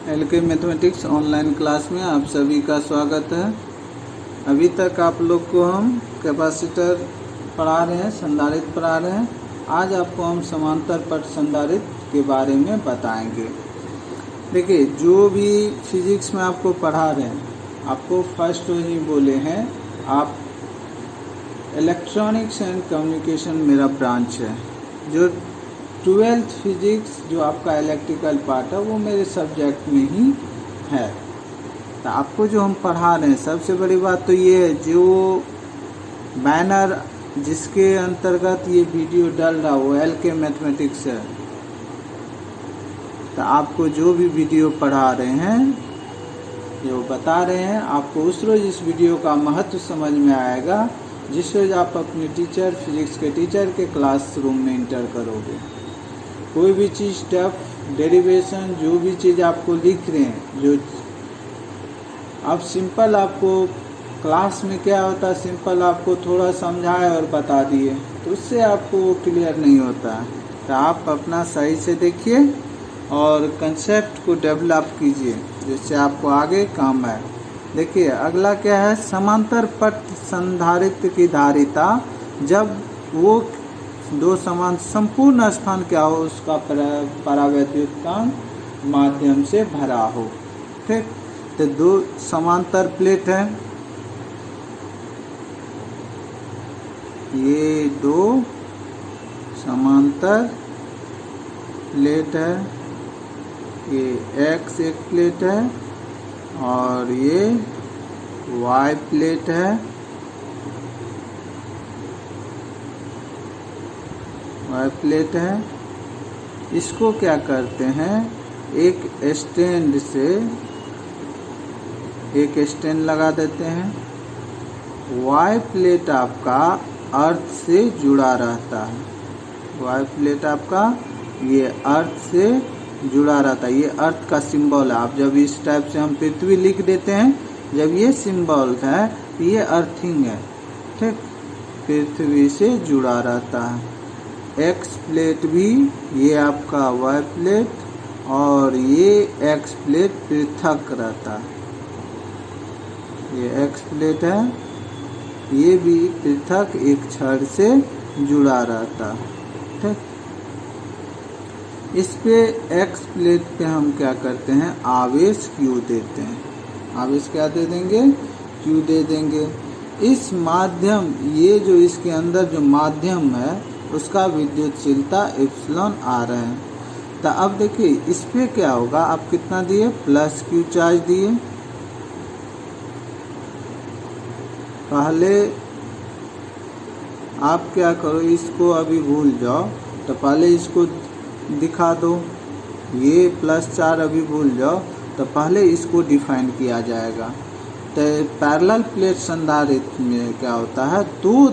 LK mathematics online class में आप सभी का स्वागत है। अभी तक आप लोग को हम कैपेसिटर पढ़ा रहे हैं, संधारित्र पढ़ा रहे हैं। आज आपको हम समांतर पट संधारित्र के बारे में बताएंगे। देखिए, जो भी फिजिक्स में आपको पढ़ा रहे हैं, आपको फर्स्ट ही बोले हैं, आप इलेक्ट्रॉनिक्स एंड कम्युनिकेशन मेरा ब्रांच है। जो 12th फिजिक्स जो आपका इलेक्ट्रिकल पार्ट है वो मेरे सब्जेक्ट में ही है। तो आपको जो हम पढ़ा रहे हैं, सबसे बड़ी बात तो ये है, जो बैनर जिसके अंतर्गत ये वीडियो डल रहा वो एलके मैथमेटिक्स है। तो आपको जो भी वीडियो पढ़ा रहे हैं, जो बता रहे हैं, आपको उस रोज इस वीडियो का महत्व समझ में आएगा जिस रोज आप अपने टीचर, फिजिक्स के टीचर के क्लासरूम में इंटर करोगे। कोई भी चीज़, स्टेप, डेरिवेशन, जो भी चीज़ आपको लिख रहे हैं, जो अब सिंपल आपको क्लास में क्या होता है, सिंपल आपको थोड़ा समझाए और बता दिए तो उससे आपको वो क्लियर नहीं होता है। तो आप अपना सही से देखिए और कंसेप्ट को डेवलप कीजिए जिससे आपको आगे काम आए। देखिए, अगला क्या है, समांतर पट संधारित्र की धारिता जब वो दो समान संपूर्ण स्थान क्या हो, उसका परावैद्युतांक माध्यम से भरा हो। ठीक, तो दो समांतर प्लेट है, ये दो समांतर प्लेट है, ये एक्स एक प्लेट है और ये वाई प्लेट है, वाई प्लेट है। इसको क्या करते हैं, एक स्टैंड से एक स्टैंड लगा देते हैं। वाई प्लेट आपका अर्थ से जुड़ा रहता है, वाई प्लेट आपका ये अर्थ से जुड़ा रहता है। ये अर्थ का सिंबल है। आप जब इस टाइप से हम पृथ्वी लिख देते हैं, जब ये सिंबल है ये अर्थिंग है। ठीक, पृथ्वी से जुड़ा रहता है। एक्स प्लेट भी ये आपका वाई प्लेट और ये एक्स प्लेट पृथक रहता है। ये एक्स प्लेट है, ये भी पृथक एक छड़ से जुड़ा रहता है। ठीक, इस पे एक्स प्लेट पे हम क्या करते हैं, आवेश Q देते हैं। आवेश क्या दे देंगे, Q दे देंगे। इस माध्यम, ये जो इसके अंदर जो माध्यम है उसका विद्युतशीलता एप्सिलॉन आर है। तो अब देखिए, इस पे क्या होगा, आप कितना दिए, प्लस Q चार्ज दिए। पहले आप क्या करो, इसको अभी भूल जाओ, तो पहले इसको दिखा दो। ये प्लस 4 अभी भूल जाओ, तो पहले इसको डिफाइन किया जाएगा। तो पैरेलल प्लेट संधारित्र में क्या होता है, दो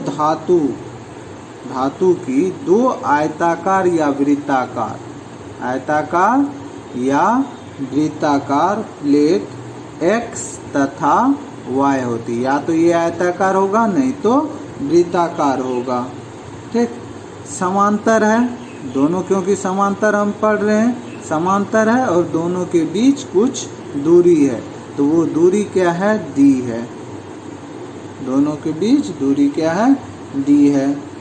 धातु की दो आयताकार या वृत्ताकार, आयताकार या वृत्ताकार प्लेट एक्स तथा वाई होती। या तो ये आयताकार होगा, नहीं तो वृत्ताकार होगा। ठीक, समांतर है दोनों, क्योंकि समांतर हम पढ़ रहे हैं, समांतर है और दोनों के बीच कुछ दूरी है, तो वो दूरी क्या है, डी है। दोनों के बीच दूरी क्या है, डी है।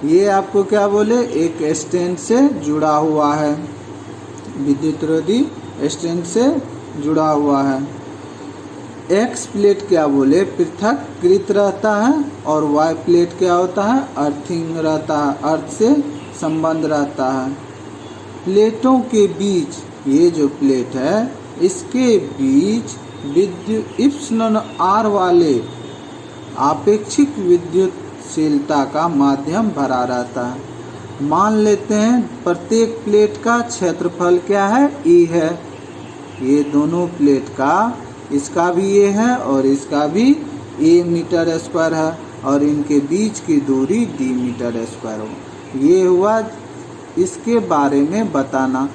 ये आपको क्या बोले, एक स्टैंड से जुड़ा हुआ है, विद्युतरोधी स्टैंड से जुड़ा हुआ है। एक्स प्लेट क्या बोले, पृथककृत रहता है और वाई प्लेट क्या होता है, अर्थिंग रहता है, अर्थ से संबंध रहता है। प्लेटों के बीच, ये जो प्लेट है इसके बीच विद्युत इप्सिलॉन आर वाले आपेक्षिक विद्युतशीलता का माध्यम भरा रहता है। मान लेते हैं प्रत्येक प्लेट का क्षेत्रफल क्या है, E है। ये दोनों प्लेट का, इसका भी ये है और इसका भी A मीटर स्क्वायर है और इनके बीच की दूरी D मीटर स्क्वायर हो। ये हुआ इसके बारे में बताना।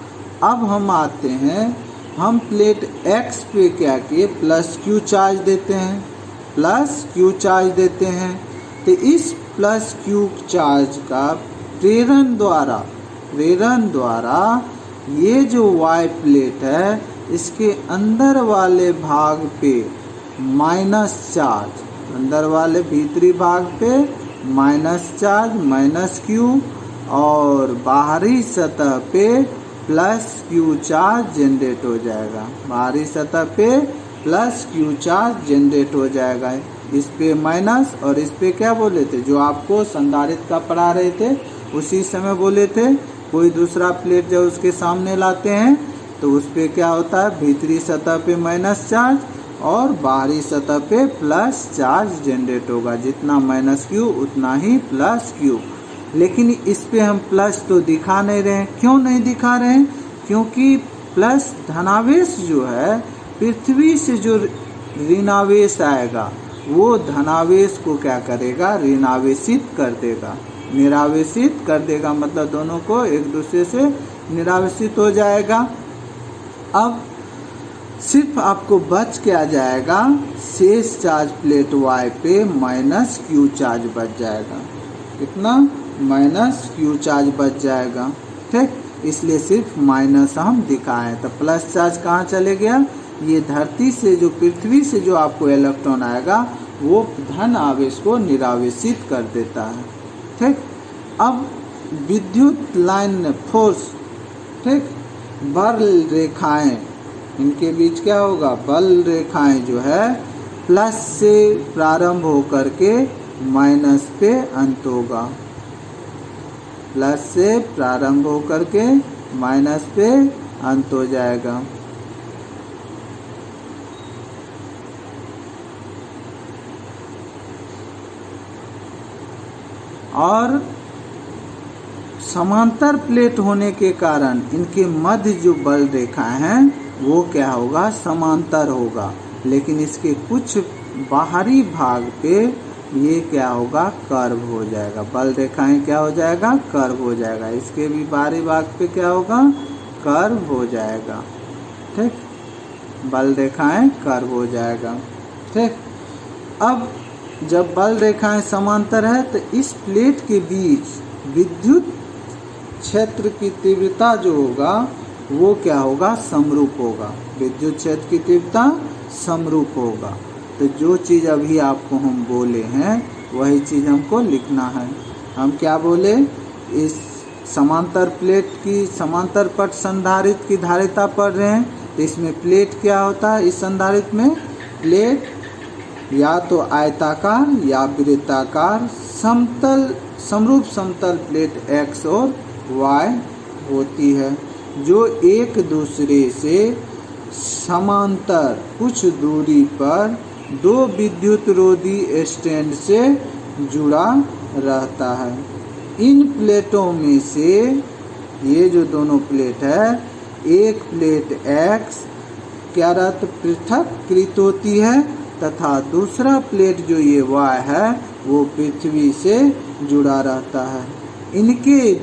अब हम आते हैं, हम प्लेट X पे क्या किए, प्लस Q चार्ज देते हैं, प्लस Q चार्ज देते हैं। तो इस प्लस Q चार्ज का प्रेरण द्वारा ये जो वाई प्लेट है इसके अंदर वाले भाग पे माइनस चार्ज, अंदर वाले भीतरी भाग पे माइनस चार्ज माइनस क्यू, और बाहरी सतह पे प्लस क्यू चार्ज जनरेट हो जाएगा। बाहरी सतह पे प्लस क्यू चार्ज जनरेट हो जाएगा। इस पे माइनस और इस पे क्या बोले थे, जो आपको संधारित्र का पढ़ा रहे थे उसी समय बोले थे, कोई दूसरा प्लेट जब उसके सामने लाते हैं तो उस पे क्या होता है, भीतरी सतह पे माइनस चार्ज और बाहरी सतह पे प्लस चार्ज जनरेट होगा। जितना माइनस क्यू उतना ही प्लस क्यू। लेकिन इस पे हम प्लस तो दिखा नहीं रहे हैं। क्यों नहीं दिखा रहे हैं? क्योंकि प्लस धनावेश जो है, पृथ्वी से जो ऋणावेश आएगा वो धनावेश को क्या करेगा, ऋणावेशित कर देगा, निरावेशित कर देगा। मतलब दोनों को एक दूसरे से निरावेशित हो जाएगा। अब सिर्फ आपको बच क्या जाएगा, शेष चार्ज प्लेट y पे माइनस क्यू चार्ज बच जाएगा। कितना? माइनस क्यू चार्ज बच जाएगा। ठीक, इसलिए सिर्फ माइनस हम दिखाएं। तो प्लस चार्ज कहाँ चले गया, ये धरती से जो पृथ्वी से जो आपको इलेक्ट्रॉन आएगा वो धन आवेश को निरावेशित कर देता है। ठीक, अब विद्युत लाइन फोर्स, ठीक, बल रेखाएं, इनके बीच क्या होगा, बल रेखाएं जो है प्लस से प्रारंभ होकर के माइनस पे अंत होगा। प्लस से प्रारंभ होकर के माइनस पे अंत हो जाएगा। और समांतर प्लेट होने के कारण इनके मध्य जो बल रेखाएं हैं वो क्या होगा, समांतर होगा। लेकिन इसके कुछ बाहरी भाग पे ये क्या होगा, कर्व हो जाएगा। बल रेखाएं क्या हो जाएगा, कर्व हो जाएगा। इसके भी बाहरी भाग पे क्या होगा, कर्व हो जाएगा। ठीक, बल रेखाएं कर्व हो जाएगा। ठीक, अब जब बल रेखाएं समांतर है तो इस प्लेट के बीच विद्युत क्षेत्र की तीव्रता जो होगा वो क्या होगा, समरूप होगा। विद्युत क्षेत्र की तीव्रता समरूप होगा। तो जो चीज़ अभी आपको हम बोले हैं वही चीज़ हमको लिखना है। हम क्या बोले, इस समांतर प्लेट की, समांतर पट संधारित्र की धारिता पढ़ रहे हैं। तो इसमें प्लेट क्या होता है, इस संधारित्र में प्लेट या तो आयताकार या वृत्ताकार समतल समरूप समतल प्लेट x और y होती है, जो एक दूसरे से समांतर कुछ दूरी पर दो विद्युत रोधी स्टैंड से जुड़ा रहता है। इन प्लेटों में से ये जो दोनों प्लेट है, एक प्लेट x क्या रहता, पृथक्कृत होती है तथा दूसरा प्लेट जो ये y है वो पृथ्वी से जुड़ा रहता है। इनके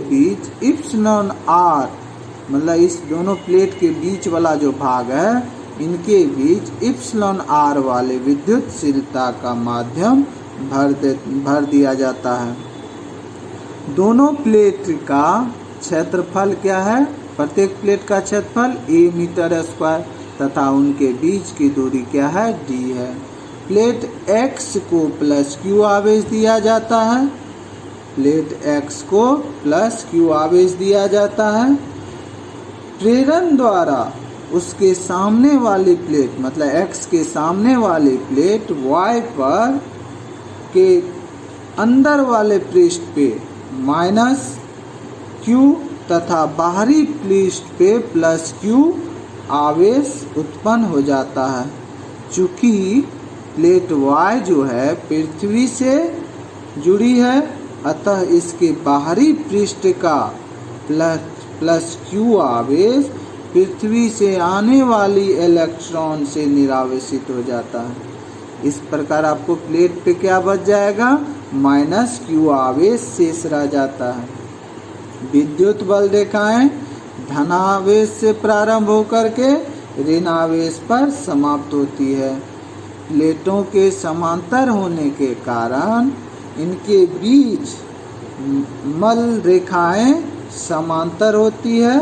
बीच इप्सिलॉन r, मतलब इस दोनों प्लेट के बीच वाला जो भाग है, इनके बीच इप्सिलॉन r वाले विद्युतशीलता का माध्यम भर दिया जाता है। दोनों प्लेट का क्षेत्रफल क्या है, प्रत्येक प्लेट का क्षेत्रफल a मीटर स्क्वायर तथा उनके बीच की दूरी क्या है, d है। प्लेट x को प्लस q आवेश दिया जाता है, प्लेट x को प्लस q आवेश दिया जाता है। प्रेरण द्वारा उसके सामने वाली प्लेट, मतलब x के सामने वाली प्लेट y पर के अंदर वाले पृष्ठ पे माइनस q तथा बाहरी पृष्ठ पे प्लस q आवेश उत्पन्न हो जाता है। चूँकि प्लेट y जो है पृथ्वी से जुड़ी है, अतः इसके बाहरी पृष्ठ का प्लस q आवेश पृथ्वी से आने वाली इलेक्ट्रॉन से निरावेशित हो जाता है। इस प्रकार आपको प्लेट पे क्या बच जाएगा, माइनस q आवेश शेष रह जाता है। विद्युत बल रेखाएं धनावेश से प्रारंभ होकर के ऋणावेश पर समाप्त होती है। प्लेटों के समांतर होने के कारण इनके बीच मल रेखाएं समांतर होती है,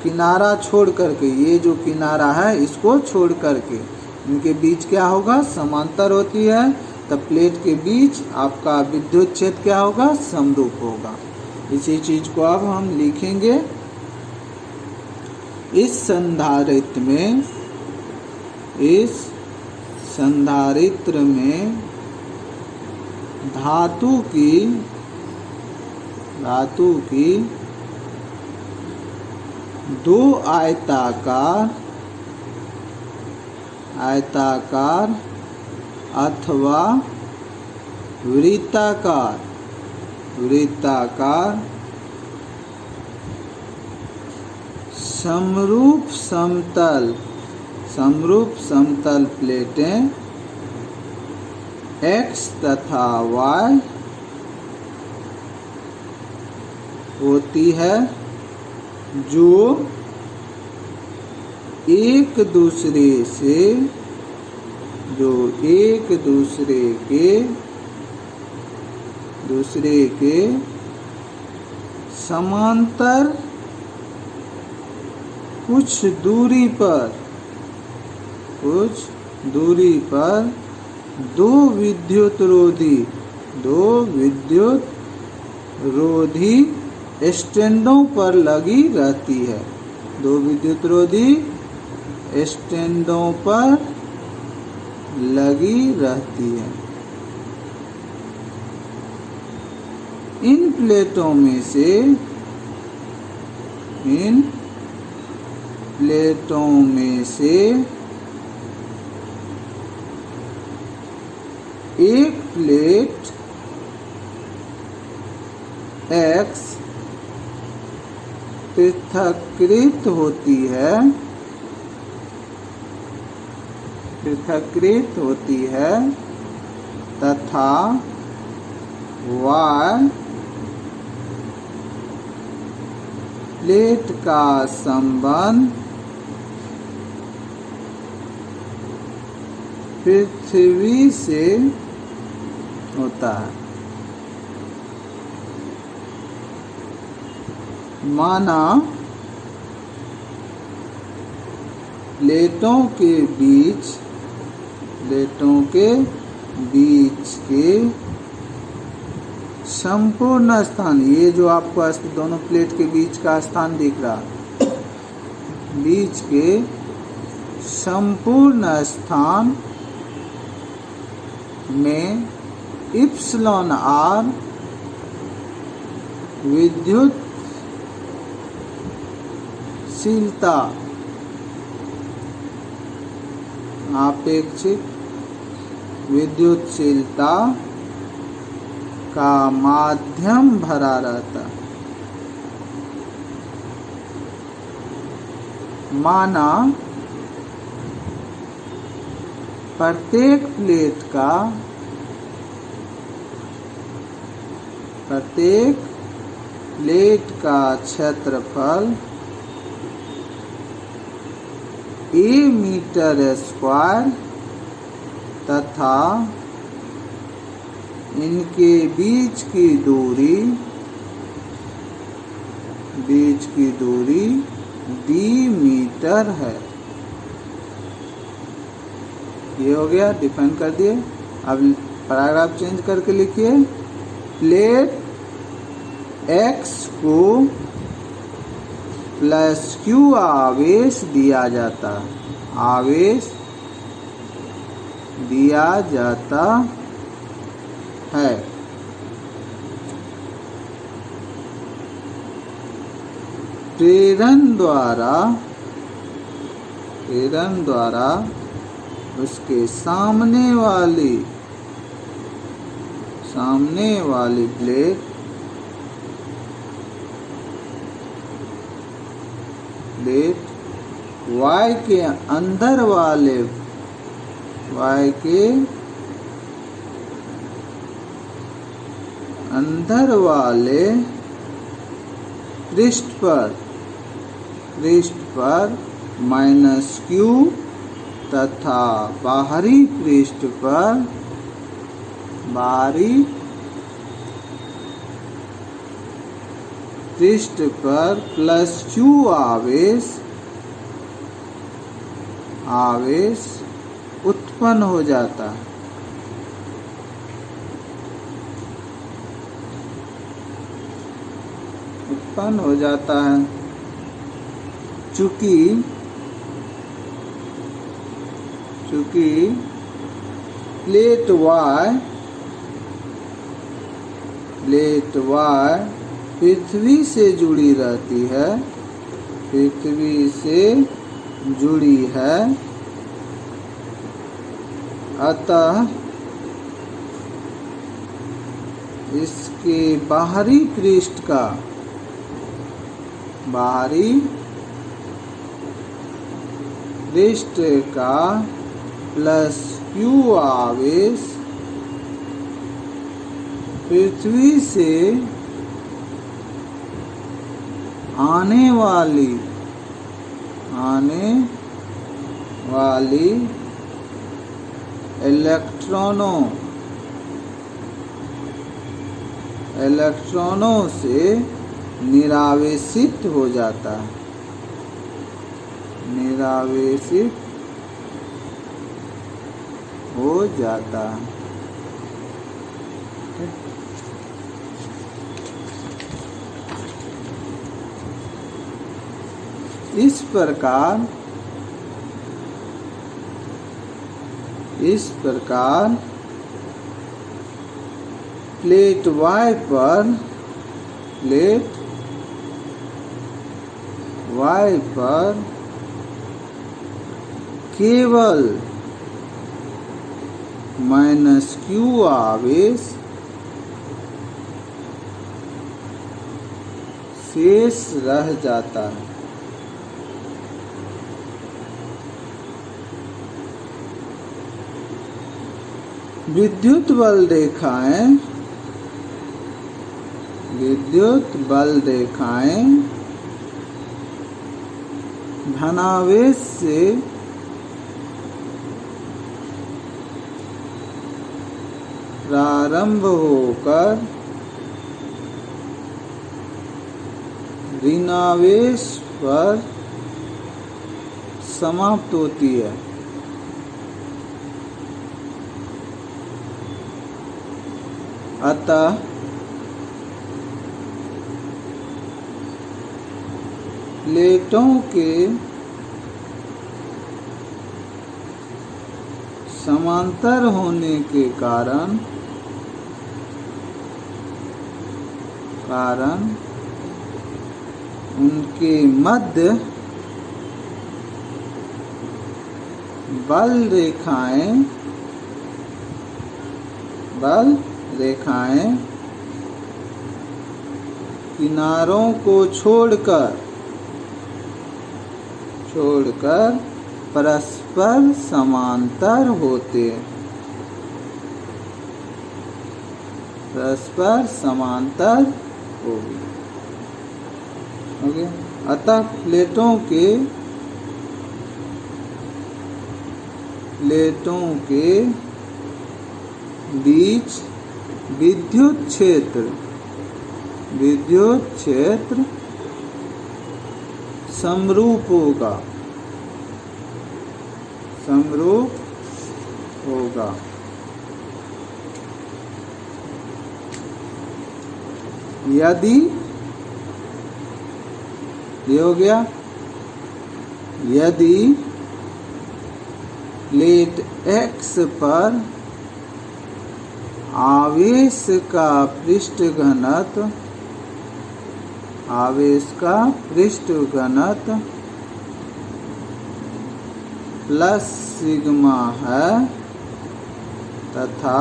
किनारा छोड़ करके, ये जो किनारा है इसको छोड़ करके इनके बीच क्या होगा, समांतर होती है, तब प्लेट के बीच आपका विद्युत क्षेत्र क्या होगा, समरूप होगा। इसी चीज को अब हम लिखेंगे। इस संधारित्र में धातु की दो आयताकार अथवा वृत्ताकार समरूप समतल प्लेटें X तथा Y होती है, जो एक दूसरे के समांतर कुछ दूरी पर दो विद्युत रोधी स्टैंडों पर लगी रहती है। दो विद्युत रोधी स्टैंडों पर लगी रहती है। इन प्लेटों में से एक प्लेट X पृथक्कृत होती है तथा Y प्लेट का संबंध पृथ्वी से होता है। माना प्लेटों के बीच के संपूर्ण स्थान, ये जो आपको दोनों प्लेट के बीच का स्थान दिख रहा, बीच के संपूर्ण स्थान में इप्सिलॉन r विद्युतशीलता आपेक्षिक विद्युतशीलता का माध्यम भरा रहता। माना प्रत्येक प्लेट का क्षेत्रफल a मीटर स्क्वायर तथा इनके बीच की दूरी d मीटर है। ये हो गया, डिफाइन कर दिए। अब पैराग्राफ चेंज करके लिखिए। प्लेट X को प्लस Q आवेश दिया जाता है। प्रेरण द्वारा उसके सामने वाली प्लेट Y के अंदर वाले पृष्ठ पर माइनस Q तथा बाहरी पृष्ठ पर पृष्ठ पर +q आवेश उत्पन्न हो जाता है। उत्पन्न हो जाता है चूंकि प्लेट y पृथ्वी से जुड़ी रहती है, पृथ्वी से जुड़ी है, अतः इसके बाहरी पृष्ठ का +q आवेश पृथ्वी से आने वाली इलेक्ट्रॉनों से निरावेशित हो जाता है। निरावेशित हो जाता है। इस प्रकार प्लेट y पर केवल -q आवेश शेष रह जाता है। विद्युत बल रेखाएं धनावेश से प्रारंभ होकर ऋणावेश पर समाप्त होती है। अतः प्लेटों के समांतर होने के कारण उनके मध्य बल रेखाएं किनारों को छोड़कर परस्पर समांतर होते होगी। ओके, अतः प्लेटों के बीच विद्युत क्षेत्र समरूप होगा। यदि ये हो गया, यदि प्लेट X पर आवेश का पृष्ठ घनत्व +σ है तथा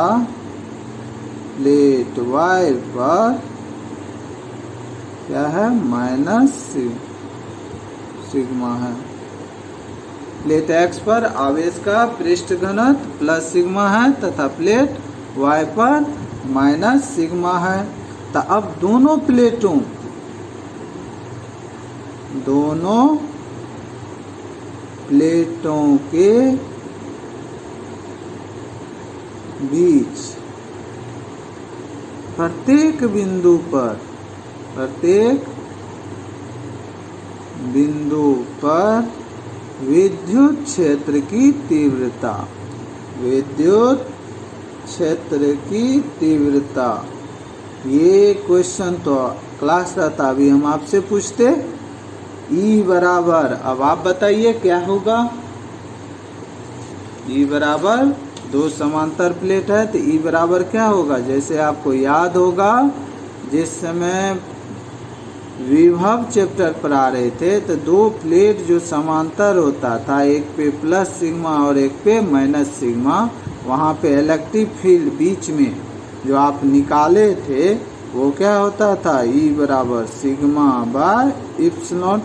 प्लेट Y पर क्या है, -σ है। प्लेट X पर आवेश का पृष्ठ घनत्व +σ है तथा प्लेट Y पर -σ है। तो अब दोनों प्लेटों के बीच प्रत्येक बिंदु पर बिंदु पर विद्युत क्षेत्र की तीव्रता, विद्युत क्षेत्र की तीव्रता। ये क्वेश्चन तो क्लास रहता, अभी हम आपसे पूछते E बराबर, अब आप बताइए क्या होगा। E बराबर, दो समांतर प्लेट है तो E बराबर क्या होगा, जैसे आपको याद होगा जिस समय विभव चैप्टर पर आ रहे थे तो दो प्लेट जो समांतर होता था, एक पे प्लस सिग्मा और एक पे माइनस सिग्मा, वहाँ पे इलेक्ट्रिक फील्ड बीच में जो आप निकाले थे वो क्या होता था, E बराबर सिग्मा बाय इप्सिलॉन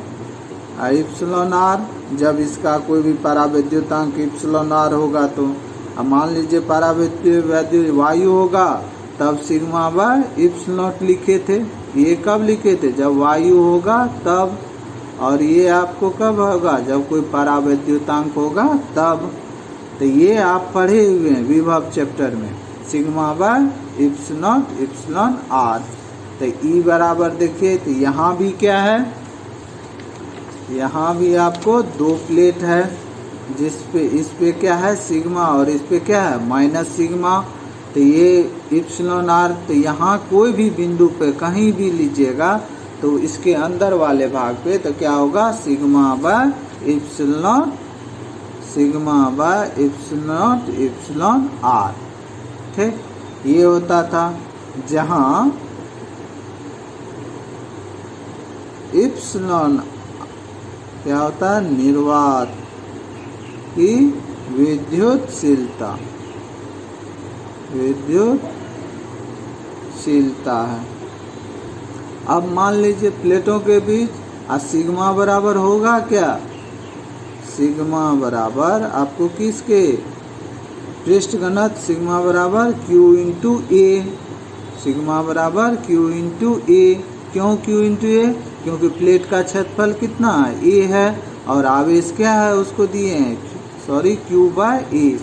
आर। जब इसका कोई भी परावैद्युतांक इप्सिलॉन आर होगा तो अब मान लीजिए परावैद्युत वायु होगा तब सिग्मा बाय इप्सिलॉन लिखे थे। ये कब लिखे थे, जब वायु होगा तब, और ये आपको कब होगा, जब कोई परावैद्युतांक होगा तब। तो ये आप पढ़े हुए हैं विभव चैप्टर में, सिग्मा बाय इप्सिलॉन आर। तो E बराबर देखिए, तो यहाँ भी क्या है, यहाँ भी आपको दो प्लेट है जिस पे, इस पे क्या है सिग्मा और इस पे क्या है माइनस सिग्मा। तो ये इप्सिलॉन आर, तो यहाँ कोई भी बिंदु पे कहीं भी लीजिएगा तो इसके अंदर वाले भाग पे तो क्या होगा, सिग्मा बाय इप्सिलॉन आर। ठीक, ये होता था जहाँ इप्सिलॉन क्या होता है, निर्वात की विद्युतशीलता है। अब मान लीजिए प्लेटों के बीच सिग्मा बराबर होगा क्या, सिग्मा बराबर आपको किसके, पृष्ठ घनत्व सिग्मा बराबर Q इंटू ए, सिग्मा बराबर Q इंटू ए। क्यों Q इंटू ए, क्योंकि प्लेट का क्षेत्रफल कितना है, A है, और आवेश क्या है उसको दिए हैं, Q by A,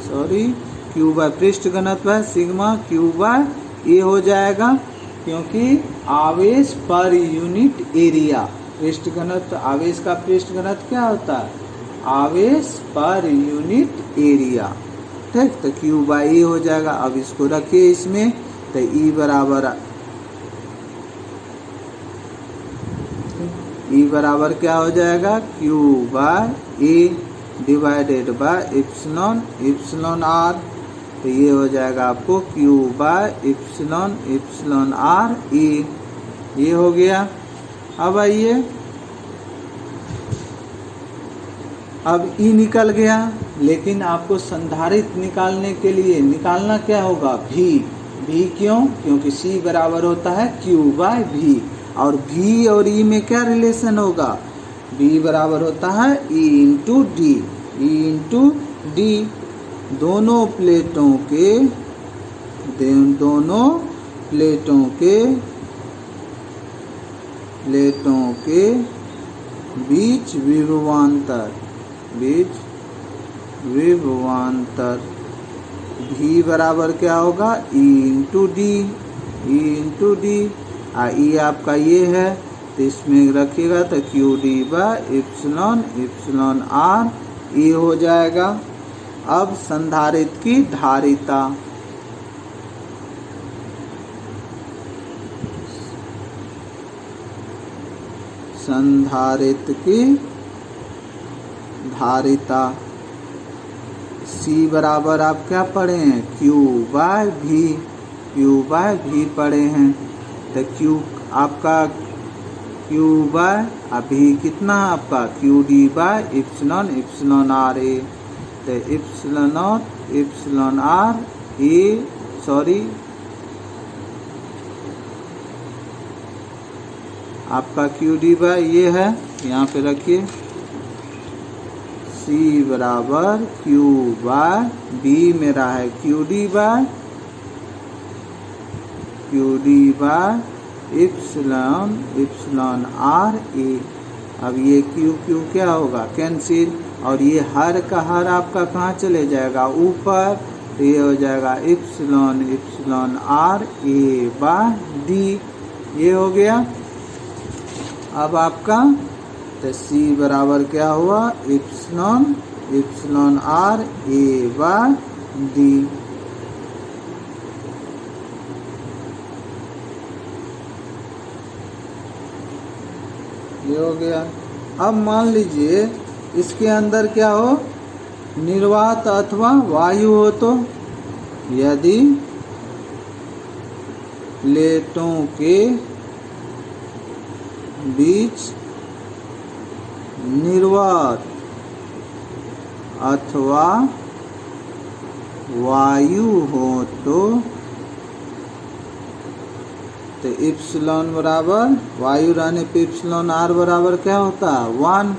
Q bye पृष्ठ घनत्व है सिग्मा, Q बाय ए हो जाएगा, क्योंकि आवेश पर यूनिट एरिया, पृष्ठ घनत्व, आवेश का पृष्ठ घनत्व क्या होता है, आवेश पर यूनिट एरिया। ठीक, तो Q बाय ए हो जाएगा। अब इसको रखिए इसमें, तो E बराबर क्या हो जाएगा, Q by a divided by epsilon r. तो ये हो जाएगा आपको Q by epsilon r E, ये हो गया। अब आइए, अब E निकल गया, लेकिन आपको संधारित्र निकालने के लिए निकालना क्या होगा, V क्यों, क्योंकि C बराबर होता है Q बाय V, और V और E में क्या रिलेशन होगा, V बराबर होता है E इंटू डी। दोनों प्लेटों के बीच विभवांतर V बराबर क्या होगा, E इंटू डी। E आपका ये है तो इसमें रखिएगा तो Q d by epsilon r E हो जाएगा। अब संधारित्र की धारिता, C बराबर आप क्या पढ़े हैं, Q बाय V पढ़े हैं। तो Q आपका Q बाय अभी कितना आपका Q d by epsilon are a. तो इप्सिलॉन आर ए, आपका Q डी बाय ये है, यहाँ पे रखिए। C बराबर Q बाय B मेरा है Q d by epsilon are a. अब ये Q क्या होगा, कैंसिल, और ये हर का हर आपका कहाँ चले जाएगा, ऊपर। तो ये हो जाएगा epsilon R A by d, ये हो गया। अब आपका तो सी बराबर क्या हुआ, epsilon epsilon R A by d. ये हो गया। अब मान लीजिए इसके अंदर क्या हो, निर्वात अथवा वायु हो, तो यदि प्लेटों के बीच निर्वात अथवा वायु हो तो इप्सिलॉन बराबर, वायु रहने पे इप्सिलॉन आर बराबर क्या होता है, 1।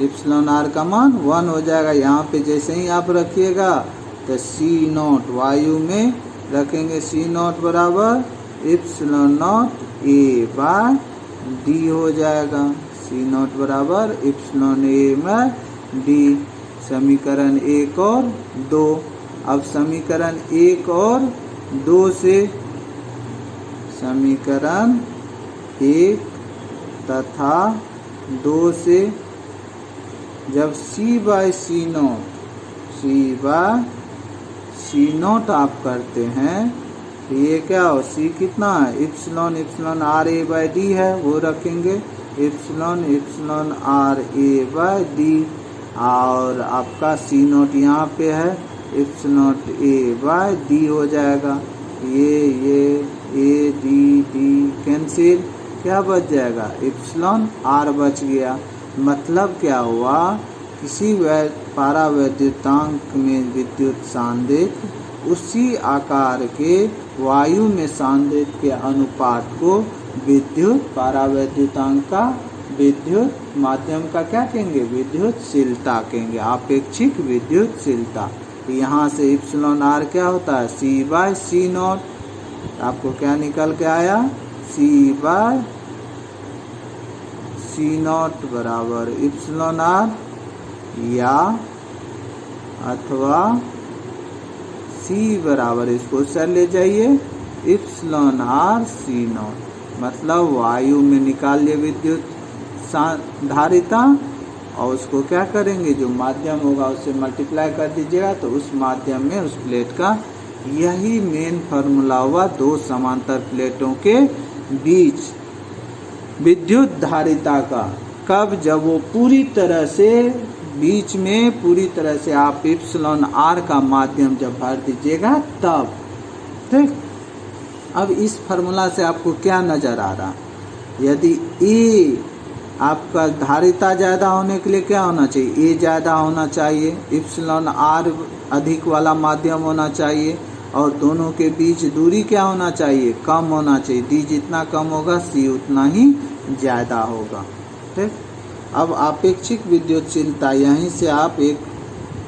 इप्सिलॉन आर का मान 1 हो जाएगा। यहाँ पे जैसे ही आप रखिएगा तो सी नॉट, वायु में रखेंगे सी नॉट बराबर epsilon naught a by d हो जाएगा। सी नॉट बराबर इप्सिलॉन ए बाय डी। समीकरण 1 और 2। अब समीकरण 1 और 2 से, समीकरण 1 तथा 2 से जब C बाय सी नॉट आप करते हैं तो ये क्या हो, C कितना है, epsilon epsilon R A by D है, वो रखेंगे epsilon epsilon R A by D. और आपका सी नॉट यहाँ पे है, इप्सिलॉन ए बाय डी हो जाएगा। ये ए डी डी कैंसिल, क्या बच जाएगा, इप्सिलॉन आर बच गया। मतलब क्या हुआ, किसी पारावैद्युतांक में विद्युत सांद्रिक उसी आकार के वायु में सांद्रिक के अनुपात को विद्युत पारावैद्युतांक का विद्युत माध्यम का क्या कहेंगे, विद्युतशीलता कहेंगे, आपेक्षिक विद्युतशीलता। यहाँ से इप्सिलॉन आर क्या होता है, सी बाय सी नॉट। आपको क्या निकल के आया, सी बाय सी नॉट बराबर इप्सिलॉन आर या अथवा सी बराबर, इसको सर ले जाइए, इप्सिलॉन आर सी नॉट। मतलब वायु में निकाल लिए विद्युत धारिता और उसको क्या करेंगे, जो माध्यम होगा उससे मल्टीप्लाई कर दीजिएगा तो उस माध्यम में उस प्लेट का, यही मेन फार्मूला हुआ दो समांतर प्लेटों के बीच विद्युत धारिता का। कब, जब वो पूरी तरह से बीच में पूरी तरह से आप इप्सिलॉन आर का माध्यम जब भर दीजिएगा तब। ठीक, अब इस फार्मूला से आपको क्या नजर आ रहा, यदि ए आपका धारिता ज़्यादा होने के लिए क्या होना चाहिए, ए ज़्यादा होना चाहिए, इप्सिलॉन आर अधिक वाला माध्यम होना चाहिए और दोनों के बीच दूरी क्या होना चाहिए, कम होना चाहिए। डी जितना कम होगा सी उतना ही ज़्यादा होगा। ठीक, अब आपेक्षिक विद्युतशीलता, यहीं से आप एक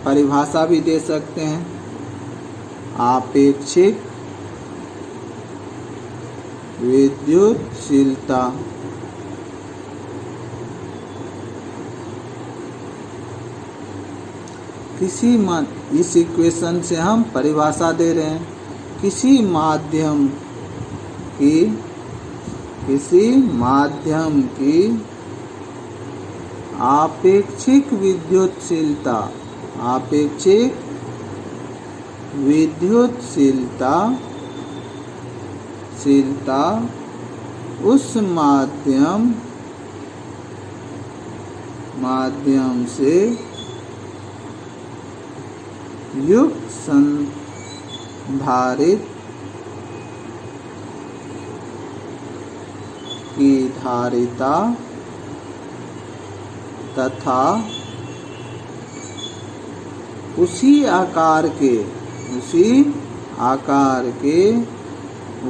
परिभाषा भी दे सकते हैं, आपेक्षिक विद्युतशीलता किसी इस इक्वेशन से हम परिभाषा दे रहे हैं, किसी माध्यम की आपेक्षिक विद्युतशीलता, आपेक्षिक विद्युतशीलता उस माध्यम से युक्त संधारित्र की धारिता तथा उसी आकार के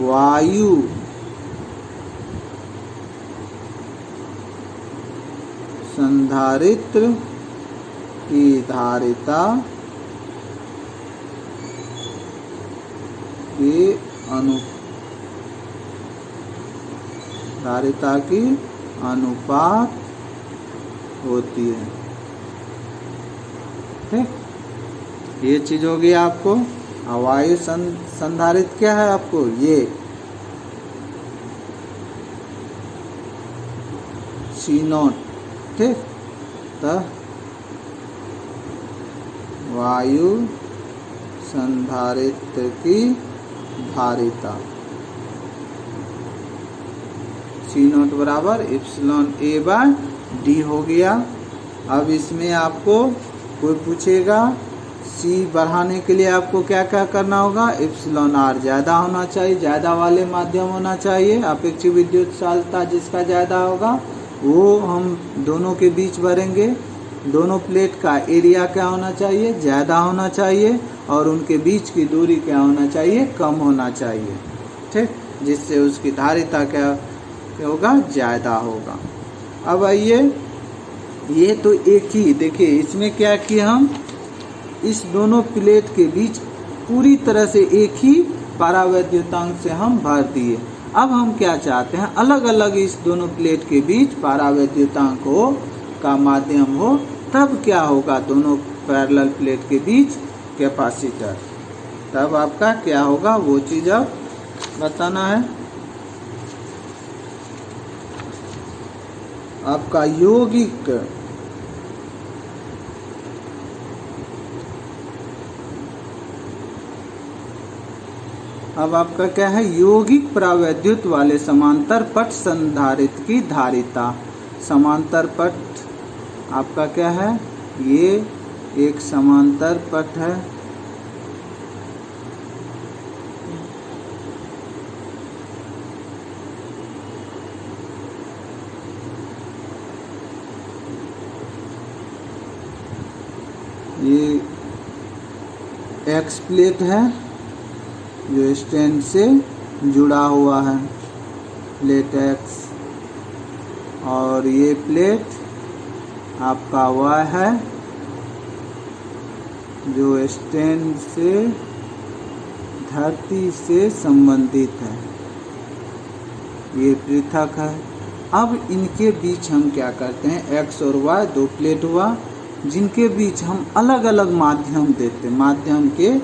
वायु संधारित्र की धारिता के धारिता की अनुपात होती है। ठीक, ये चीज होगी आपको। वायु संधारित्र क्या है आपको, ये सी नॉट ठीक। तो वायु संधारित्र की धारिता C0 बराबर एप्सिलॉन A बाय D हो गया। अब इसमें आपको कोई पूछेगा C बढ़ाने के लिए आपको क्या क्या करना होगा, एप्सिलॉन R ज़्यादा होना चाहिए, ज़्यादा वाले माध्यम होना चाहिए। अपेक्षित विद्युत चालकता जिसका ज़्यादा होगा वो हम दोनों के बीच भरेंगे। दोनों प्लेट का एरिया क्या होना चाहिए, ज़्यादा होना चाहिए, और उनके बीच की दूरी क्या होना चाहिए, कम होना चाहिए, ठीक, जिससे उसकी धारिता क्या होगा, ज़्यादा होगा। अब आइए, ये तो एक ही, देखिए इसमें क्या किया, हम इस दोनों प्लेट के बीच पूरी तरह से एक ही परावैद्युतांक से हम भर दिए। अब हम क्या चाहते हैं, अलग अलग इस दोनों प्लेट के बीच परावैद्युतांक हो का माध्यम हो, तब क्या होगा, दोनों पैरेलल प्लेट के बीच कैपेसिटर, तब आपका क्या होगा वो चीज़ अब बताना है। आपका यौगिक अब आपका क्या है, यौगिक परावैद्युत वाले समांतर पट संधारित्र की धारिता। समांतर पट आपका क्या है, ये एक समांतर पट है, ये एक्स प्लेट है जो स्टैंड से जुड़ा हुआ है, प्लेट एक्स, और ये प्लेट आपका Y है जो स्टैंड से धरती से संबंधित है, ये पृथक है। अब इनके बीच हम क्या करते हैं, X और Y दो प्लेट हुआ, जिनके बीच हम अलग अलग माध्यम देते हैं, माध्यम के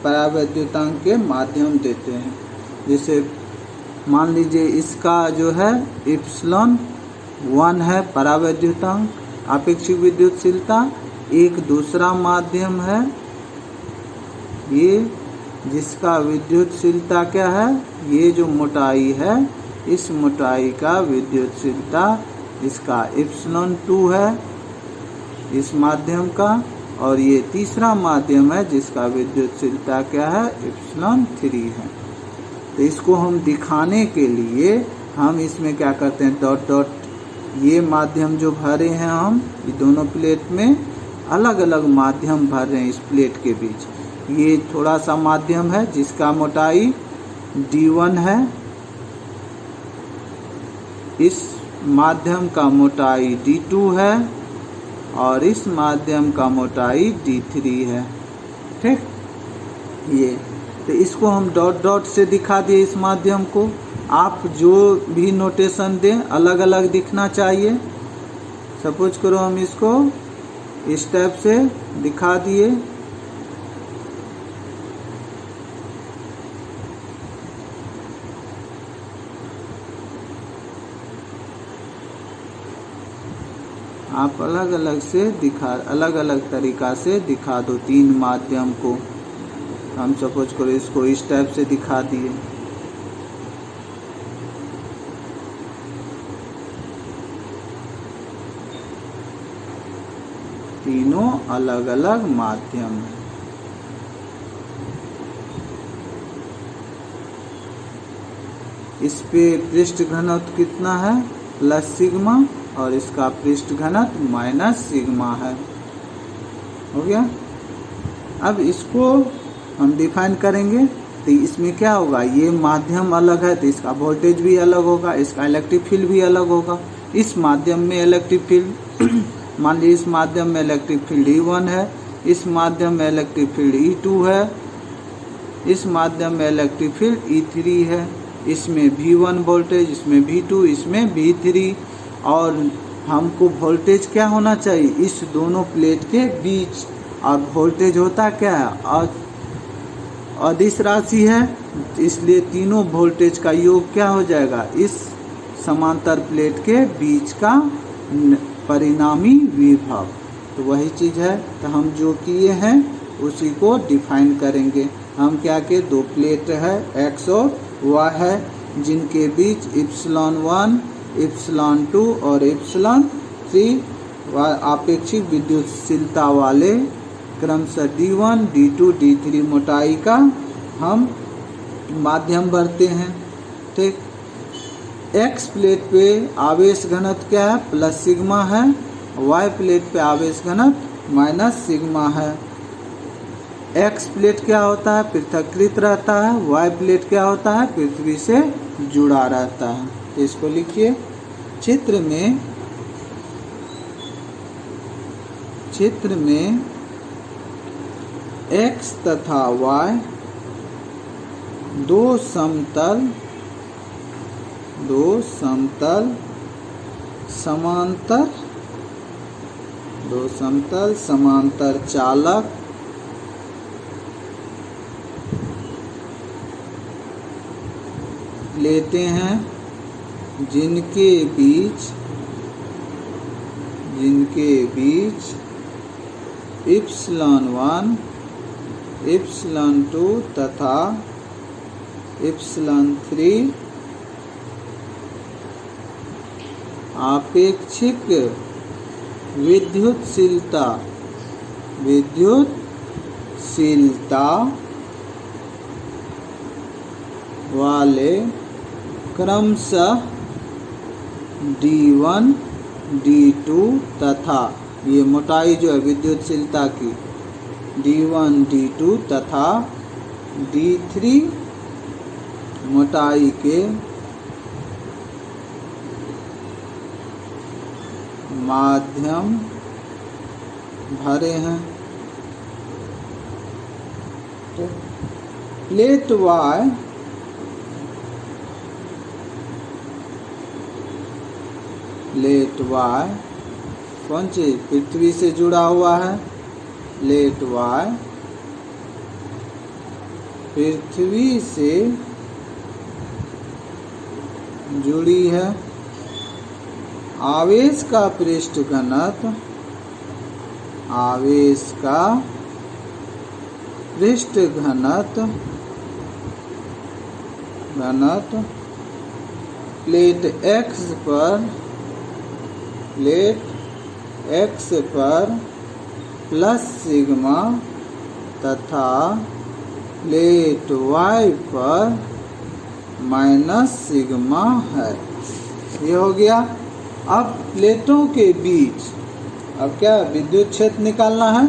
परावैद्युतांक के माध्यम देते हैं। जैसे मान लीजिए इसका जो है एप्सिलॉन 1 है परावैद्युतांक, अपेक्षित विद्युतशीलता, एक दूसरा माध्यम है ये जिसका विद्युतशीलता क्या है, ये जो मोटाई है, इस मोटाई का विद्युतशीलता इसका एप्सिलॉन 2 है इस माध्यम का, और ये तीसरा माध्यम है जिसका विद्युतशीलता क्या है, एप्सिलॉन 3 है। तो इसको हम दिखाने के लिए हम इसमें क्या करते हैं, डॉट डॉट, ये माध्यम जो भरे हैं हम, ये दोनों प्लेट में अलग अलग माध्यम भर रहे हैं इस प्लेट के बीच। ये थोड़ा सा माध्यम है जिसका मोटाई D1 है, इस माध्यम का मोटाई D2 है, और इस माध्यम का मोटाई D3 है, ठीक। ये तो इसको हम डॉट डॉट से दिखा दिए इस माध्यम को। आप जो भी नोटेशन दें अलग अलग दिखना चाहिए। सपोज करो हम इसको इस टाइप से दिखा दिए, आप अलग अलग से दिखा, अलग अलग तरीका से दिखा दो तीन माध्यम को। हम सपोज करो इसको इस टाइप से दिखा दिए, तीनों अलग अलग माध्यम है। इस पे पृष्ठ घनत्व कितना है, प्लस सिग्मा, और इसका पृष्ठ घनत्व माइनस सिग्मा है। हो गया। अब इसको हम डिफाइन करेंगे तो इसमें क्या होगा, ये माध्यम अलग है तो इसका वोल्टेज भी अलग होगा, इसका इलेक्ट्रिक फील्ड भी अलग होगा। इस माध्यम में इलेक्ट्रिक फील्ड मान लीजिए इस माध्यम में इलेक्ट्रिक फील्ड E1 है, इस माध्यम में इलेक्ट्रिक फील्ड E2 है, इस माध्यम में इलेक्ट्रिक फील्ड E3 है। इसमें V1 वोल्टेज, इसमें V2, इसमें V3। और हमको वोल्टेज क्या होना चाहिए इस दोनों प्लेट के बीच, और वोल्टेज होता क्या है, अदिश राशि है, इसलिए तीनों वोल्टेज का योग क्या हो जाएगा, इस समांतर प्लेट के बीच का परिणामी विभव। तो वही चीज़ है, तो हम जो किए हैं उसी को डिफाइन करेंगे। हम क्या के, दो प्लेट है x और y है, जिनके बीच ε1, ε2 और ε3 आपेक्षिक विद्युतशीलता वाले क्रमशः D1, D2, D3 मोटाई का हम माध्यम भरते हैं। ठीक, x प्लेट पे आवेश घनत्व क्या है, प्लस सिग्मा है, y प्लेट पे आवेश घनत्व माइनस सिग्मा है। x प्लेट क्या होता है, पृथक्कृत रहता है, y प्लेट क्या होता है, पृथ्वी से जुड़ा रहता है। तो इसको लिखिए, चित्र में x तथा y दो समतल समांतर चालक लेते हैं, जिनके बीच ε1, ε2 तथा ε3 आपेक्षिक विद्युतशीलता वाले क्रमशः D1, D2 तथा ये मोटाई जो है विद्युतशीलता की D1, D2 तथा D3 मोटाई के माध्यम भरे हैं। तो प्लेट Y कौन चीज, पृथ्वी से जुड़ा हुआ है। प्लेट Y पृथ्वी से जुड़ी है। आवेश का पृष्ठ घनत्व प्लेट X पर प्लस सिग्मा तथा प्लेट Y पर माइनस सिग्मा है। ये हो गया। अब प्लेटों के बीच अब क्या विद्युत क्षेत्र निकालना है।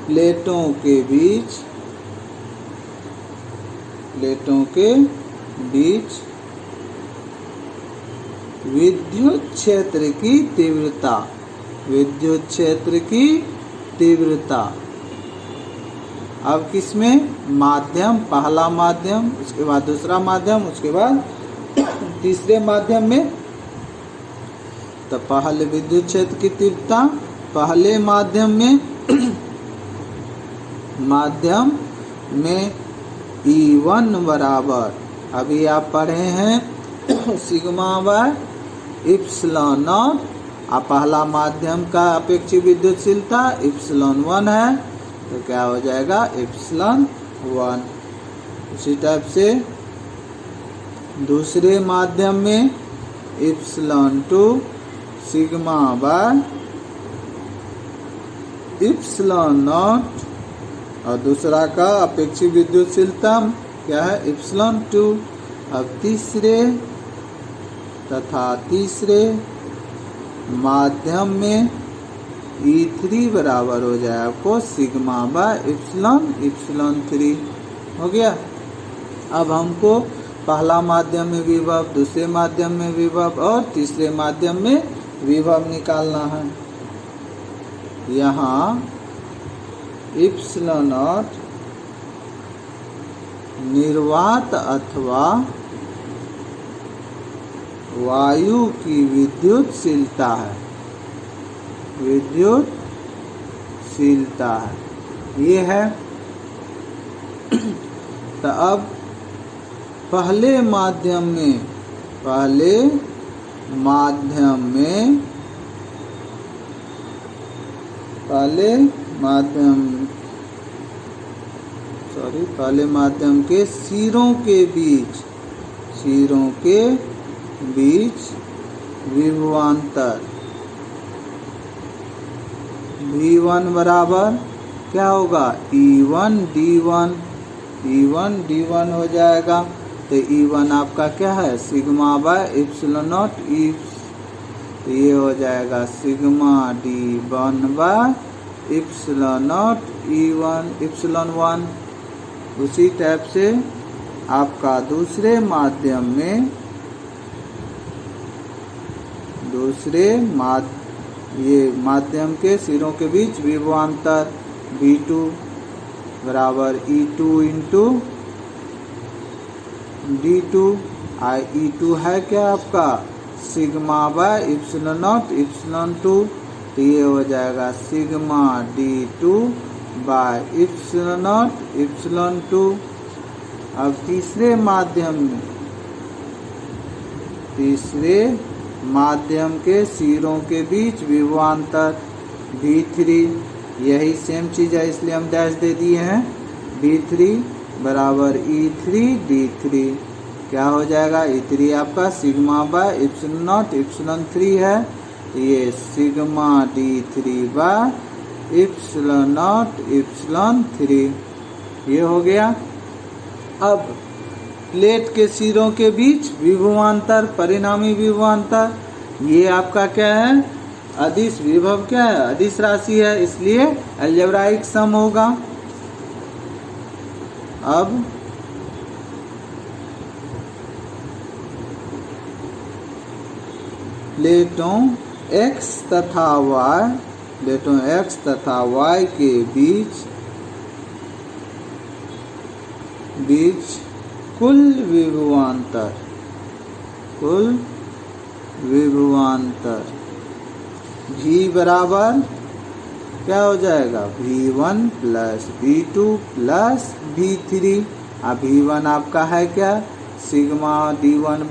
प्लेटों के बीच विद्युत क्षेत्र की तीव्रता अब किसमें, माध्यम, पहला माध्यम, उसके बाद दूसरा माध्यम, उसके बाद तीसरे माध्यम में। तो पहले विद्युत क्षेत्र की तीव्रता पहले माध्यम में E1 बराबर, अभी आप पढ़े हैं सिग्मा बाय एप्सिलॉन नॉट। अब पहला माध्यम का अपेक्षित विद्युतशीलता ε1 है, तो क्या हो जाएगा ε1। उसी टाइप से दूसरे माध्यम में ε2 सिग्मा बाय ε0 और दूसरा का अपेक्षित विद्युतशीलता क्या है ε2। अब तीसरे माध्यम में E3 बराबर हो जाए आपको सिग्मा बाय ε3 हो गया। अब हमको पहला माध्यम में विभव, दूसरे माध्यम में विभव और तीसरे माध्यम में विभव निकालना है। यहाँ ε0 निर्वात अथवा वायु की विद्युतशीलता है, ये है। तो अब पहले माध्यम में पहले माध्यम के सिरों के बीच विभवांतर V1 बराबर क्या होगा E1 D1 हो जाएगा। तो E1 आपका क्या है सिग्मा बाय एप्सिलॉन नॉट ई, तो ये हो जाएगा sigma D1 by epsilon not E1 epsilon 1। उसी टाइप से आपका दूसरे माध्यम के सिरों के बीच विभवांतर V2 बराबर E2 इंटू D2। E2 है क्या आपका sigma by epsilon not epsilon 2, तो ये हो जाएगा sigma D2 by epsilon not epsilon 2। अब तीसरे माध्यम के सिरों के बीच विभवांतर V3, यही सेम चीज है इसलिए हम डैश दे दिए हैं। V3 बराबर E3 D3, क्या हो जाएगा E3 आपका sigma by epsilon not epsilon 3 है, तो ये sigma D3 by epsilon not epsilon 3 ये हो गया। अब प्लेट के सिरों के बीच विभवांतर परिणामी विभवांतर, ये आपका क्या है अदिश विभव क्या है अदिश राशि है, इसलिए अलजेब्राइक सम होगा। अब प्लेटों x तथा y के बीच कुल विभवांतर V बराबर क्या हो जाएगा V1 plus V2 plus V3। अब V1 आपका है क्या sigma D1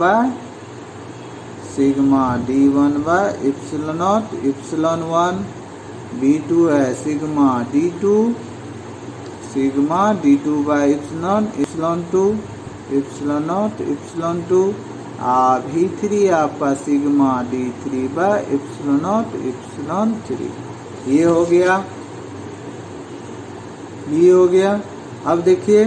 by epsilon not epsilon 1। V2 है sigma D2 by epsilon 2 epsilon not epsilon 2। V3 आपका sigma D3 by epsilon not epsilon 3। ये हो गया। अब देखिए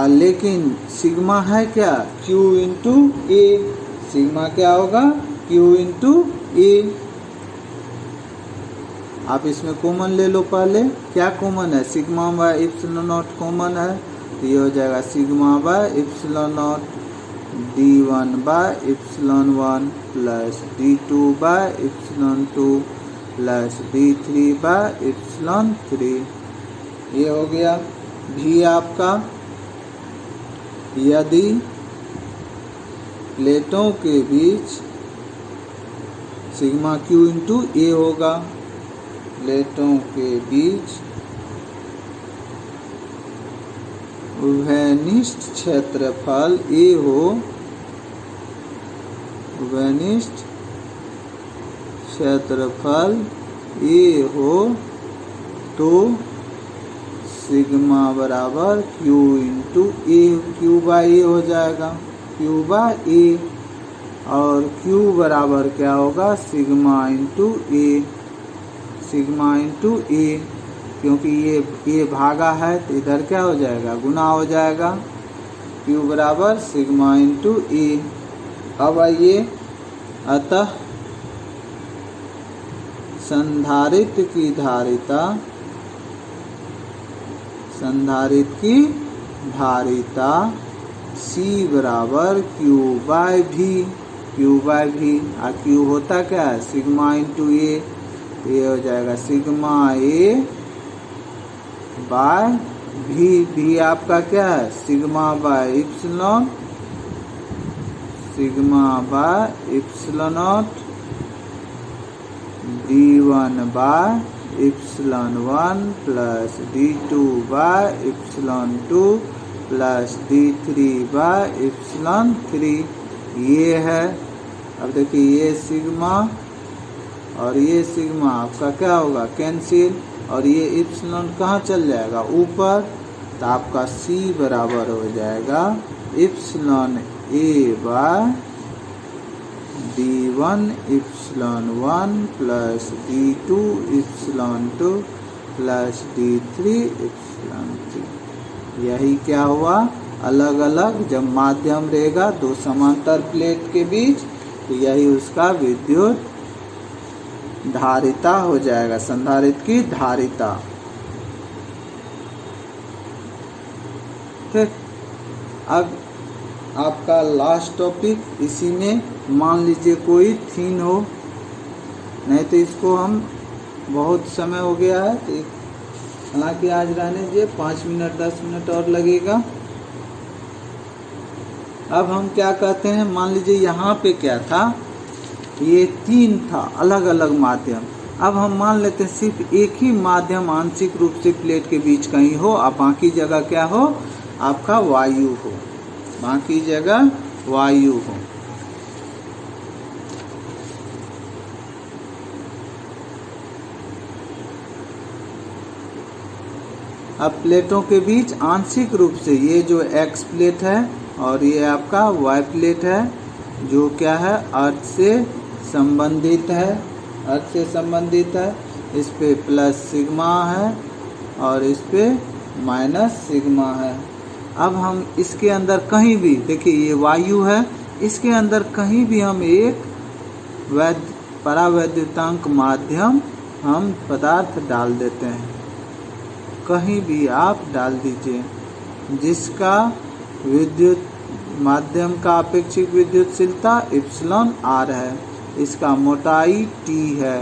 लेकिन सिग्मा है क्या Q इंटू ए, सिग्मा क्या होगा Q इंटू ए। आप इसमें कॉमन ले लो, पहले क्या कॉमन है sigma by epsilon not common है, तो ये हो जाएगा sigma by epsilon not D1 by epsilon 1 plus D2 by epsilon 2 plus D3 by epsilon 3। ये हो गया। भी आपका यदि प्लेटों के बीच सिग्मा Q इंटू ए होगा, प्लेटों के बीच उभयनिष्ठ क्षेत्रफल ए हो, उभयनिष्ठ क्षेत्रफल ए हो, तो सिग्मा बराबर Q into a, Q by a हो जाएगा Q बाई ए, और Q बराबर क्या होगा सिग्मा इंटू ए, क्योंकि ये भागा है तो इधर क्या हो जाएगा गुना हो जाएगा। Q बराबर सिग्मा इंटू ए। अब आइए अतः संधारित्र की धारिता C बराबर Q बाय भी। Q होता क्या है सिग्मा इंटू ए, ये हो जाएगा सिग्मा ए बाय भी आपका क्या है sigma by epsilon not D1 by epsilon 1 plus D2 by epsilon 2 plus D3 by epsilon 3। ये है। अब देखिए ये सिग्मा और ये सिग्मा आपका क्या होगा, कैंसिल, और ये इप्सिलॉन कहाँ चल जाएगा, ऊपर, तो आपका C बराबर हो जाएगा epsilon A by D1 epsilon 1 plus D2 epsilon 2 plus D3 epsilon 3। यही क्या हुआ, अलग अलग जब माध्यम रहेगा दो समांतर प्लेट के बीच, तो यही उसका विद्युत धारिता हो जाएगा, संधारित्र की धारिता। ठीक, अब आपका लास्ट टॉपिक इसी में, मान लीजिए कोई थीन हो, नहीं तो इसको हम बहुत समय हो गया है, तो हालांकि आज रहने दीजिए, 5 मिनट 10 मिनट और लगेगा। अब हम क्या कहते हैं, मान लीजिए यहाँ पे क्या था, ये 3 था अलग अलग माध्यम। अब हम मान लेते हैं सिर्फ एक ही माध्यम आंशिक रूप से प्लेट के बीच कहीं हो, और बाकी जगह क्या हो, आपका वायु हो, बाकी जगह वायु हो। अब प्लेटों के बीच आंशिक रूप से ये जो X प्लेट है और ये आपका Y प्लेट है, जो क्या है, अर्थ से संबंधित है, अर्थ से संबंधित है। इस पे प्लस सिग्मा है और इस पे माइनस सिग्मा है। अब हम इसके अंदर कहीं भी, देखिए ये वायु है, इसके अंदर कहीं भी हम एक परावैद्युतांक माध्यम हम पदार्थ डाल देते हैं, कहीं भी आप डाल दीजिए, जिसका विद्युत माध्यम का अपेक्षित विद्युतशीलता इप्सिलॉन आर है, इसका मोटाई T है,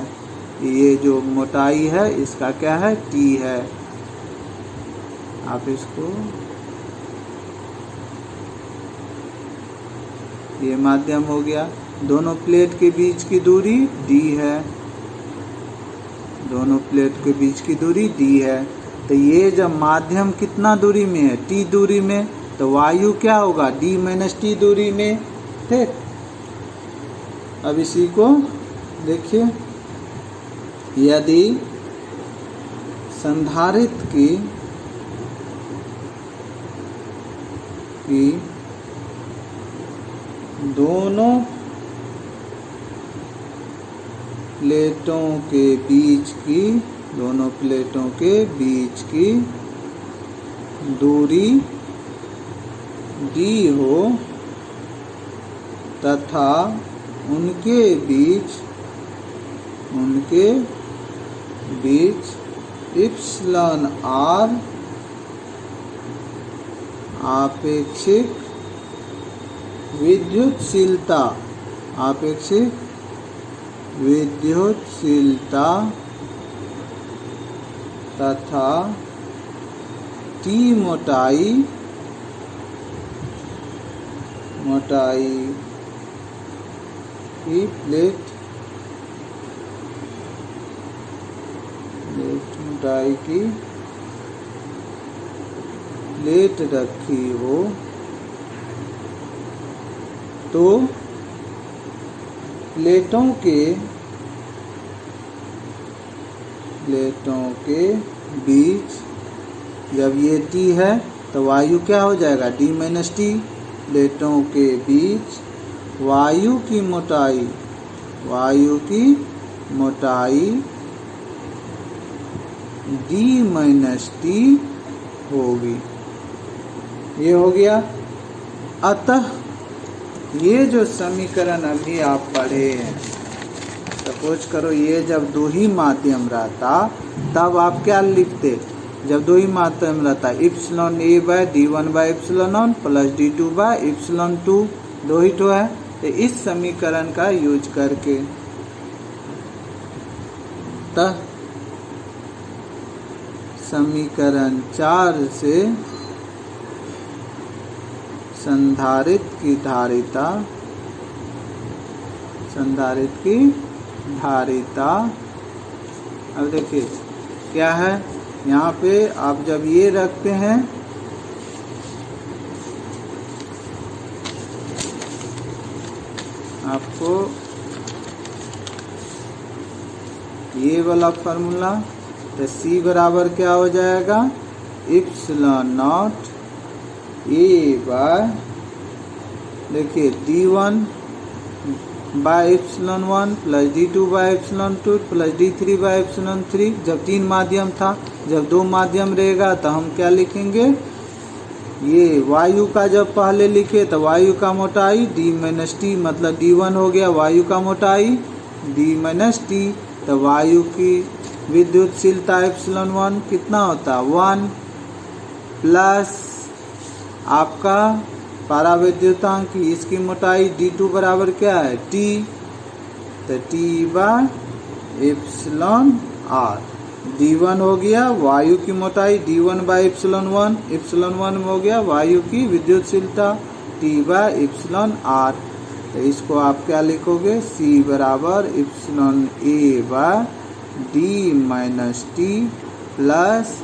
ये जो मोटाई है इसका क्या है, T है। आप इसको, ये माध्यम हो गया, दोनों प्लेट के बीच की दूरी D है, दोनों प्लेट के बीच की दूरी D है। तो ये जब माध्यम कितना दूरी में है, T दूरी में, तो वायु क्या होगा, D माइनस T दूरी में। ठीक, अब इसी को देखिए, यदि संधारित्र की दोनों प्लेटों के बीच की, दोनों प्लेटों के बीच की दूरी D हो तथा उनके बीच इप्सिलॉन आर आपेक्षिक विद्युतशीलता, आपेक्षिक विद्युतशीलता तथा T मोटाई की प्लेट मोटाई की प्लेट रखी हो, तो प्लेटों के बीच जब ये T है तो वायु क्या हो जाएगा, D माइनस T। प्लेटों के बीच वायु की मोटाई D माइनस T होगी। ये हो गया। अतः ये जो समीकरण अभी आप पढ़े हैं, सपोज करो ये जब दो ही माध्यम रहता तब आप क्या लिखते, जब दो ही माध्यम रहता, epsilon A by D1 by epsilon 1 plus D2 by epsilon 2, दो ही तो है। तो इस समीकरण का यूज करके समीकरण 4 से संधारित्र की धारिता, अब देखिए क्या है, यहाँ पे आप जब ये रखते हैं आपको ये वाला फार्मूला, तो C बराबर क्या हो जाएगा, इप्सिलॉन नॉट ए बाय, देखिए D1 by epsilon 1 plus D2 by epsilon 2 plus D3 by epsilon 3। जब 3 माध्यम था, जब 2 माध्यम रहेगा तो हम क्या लिखेंगे, ये वायु का जब पहले लिखे तो वायु का मोटाई D माइनस टी, मतलब D1 हो गया वायु का मोटाई D माइनस टी, तो वायु की विद्युतशीलता इप्सिलॉन 1 कितना होता है 1 प्लस आपका पराविद्युतांक की इसकी मोटाई D2 बराबर क्या है T, तो T by epsilon R। D1 हो गया वायु की मोटाई D1 बाय इप्सिलॉन 1, इप्सिलॉन 1 हो गया वायु की विद्युतशीलता T बाय इप्सिलॉन R। तो इसको आप क्या लिखोगे, C बराबर epsilon A by D minus T plus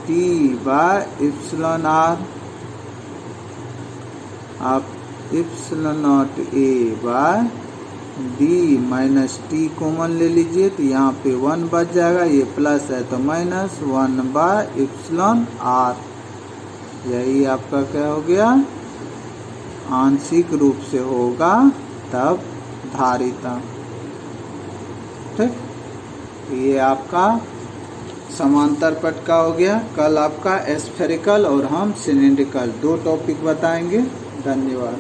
T by epsilon R। आप epsilon not A by D minus T common ले लीजिए, तो यहाँ पे 1 बच जाएगा, ये प्लस है तो माइनस 1 बाय इप्सिलॉन R। यही आपका क्या हो गया, आंशिक रूप से होगा तब धारिता। ठीक, ये आपका समांतर पट का हो गया। कल आपका स्फेरिकल और हम सिलिंड्रिकल 2 टॉपिक बताएंगे। धन्यवाद।